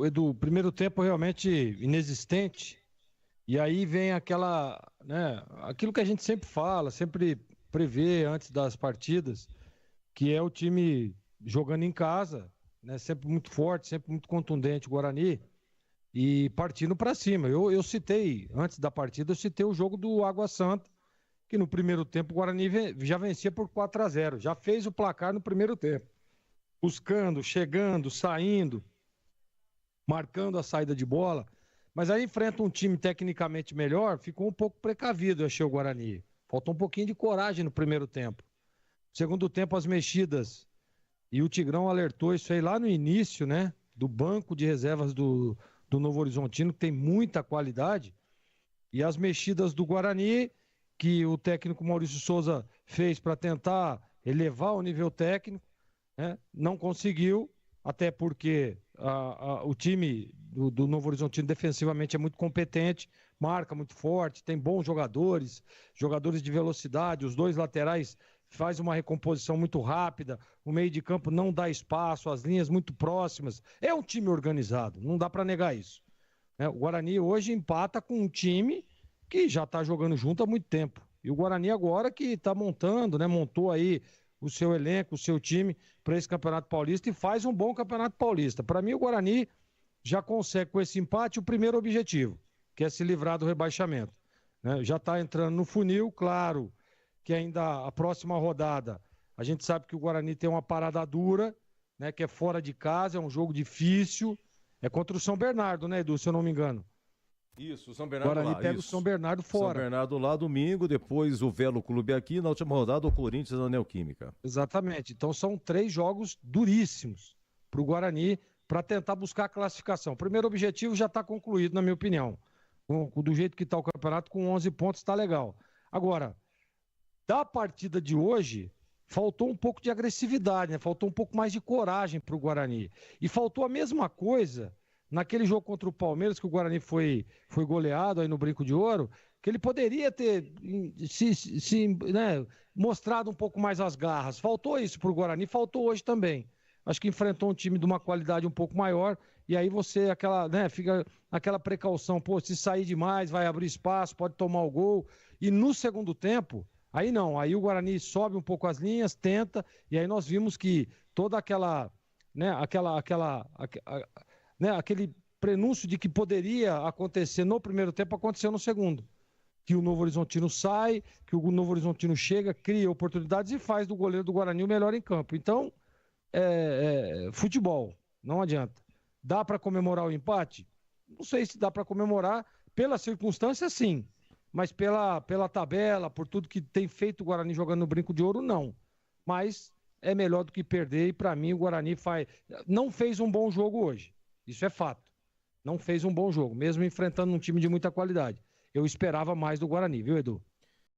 Edu, primeiro tempo realmente inexistente, e aí vem aquela, né, aquilo que a gente sempre fala, sempre prevê antes das partidas, que é o time jogando em casa, né, sempre muito forte, sempre muito contundente, o Guarani, e partindo para cima. Eu citei, antes da partida, eu citei o jogo do Água Santa, que no primeiro tempo o Guarani já vencia por 4-0, já fez o placar no primeiro tempo, buscando, chegando, saindo, marcando a saída de bola, mas aí enfrenta um time tecnicamente melhor, ficou um pouco precavido, eu achei o Guarani. Faltou um pouquinho de coragem no primeiro tempo. Segundo tempo, as mexidas, e o Tigrão alertou isso aí lá no início, né? Do banco de reservas do Novo Horizontino, que tem muita qualidade, e as mexidas do Guarani, que o técnico Maurício Souza fez para tentar elevar o nível técnico, né? Não conseguiu, até porque o time do Novo Horizontino defensivamente é muito competente, marca muito forte, tem bons jogadores, jogadores de velocidade, os dois laterais faz uma recomposição muito rápida, o meio de campo não dá espaço, as linhas muito próximas. É um time organizado, não dá para negar isso, né? O Guarani hoje empata com um time que já está jogando junto há muito tempo. E o Guarani agora que está montando, né? Montou aí o seu elenco, o seu time para esse Campeonato Paulista e faz um bom Campeonato Paulista. Para mim, o Guarani já consegue com esse empate o primeiro objetivo, que é se livrar do rebaixamento, né? Já está entrando no funil, claro que ainda a próxima rodada, a gente sabe que o Guarani tem uma parada dura, né? Que é fora de casa, é um jogo difícil, é contra o São Bernardo, né, Edu, se eu não me engano. Isso, São O Bernardo Guarani lá, pega o São isso. Bernardo São fora. Bernardo lá domingo, depois o Velo Clube aqui, na última rodada o Corinthians na Neoquímica. Exatamente. Então são 3 jogos duríssimos para o Guarani para tentar buscar a classificação. O primeiro objetivo já está concluído, na minha opinião. Do jeito que está o campeonato, com 11 pontos está legal. Agora, da partida de hoje, faltou um pouco de agressividade, né? Faltou um pouco mais de coragem para o Guarani. E faltou a mesma coisa naquele jogo contra o Palmeiras, que o Guarani foi goleado aí no Brinco de Ouro, que ele poderia ter né, mostrado um pouco mais as garras. Faltou isso para o Guarani, faltou hoje também. Acho que enfrentou um time de uma qualidade um pouco maior, e aí você, aquela, né, fica aquela precaução, pô, se sair demais, vai abrir espaço, pode tomar o gol. E no segundo tempo, aí não, aí o Guarani sobe um pouco as linhas, tenta, e aí nós vimos que toda aquela, né, né, aquele prenúncio de que poderia acontecer no primeiro tempo, aconteceu no segundo. Que o Novo Horizontino sai, que o Novo Horizontino chega, cria oportunidades e faz do goleiro do Guarani o melhor em campo. Então, futebol, não adianta. Dá para comemorar o empate? Não sei se dá para comemorar, pela circunstância, sim. Mas pela tabela, por tudo que tem feito o Guarani jogando no Brinco de Ouro, não. Mas é melhor do que perder e para mim o Guarani não fez um bom jogo hoje. Isso é fato. Não fez um bom jogo, mesmo enfrentando um time de muita qualidade. Eu esperava mais do Guarani, viu, Edu?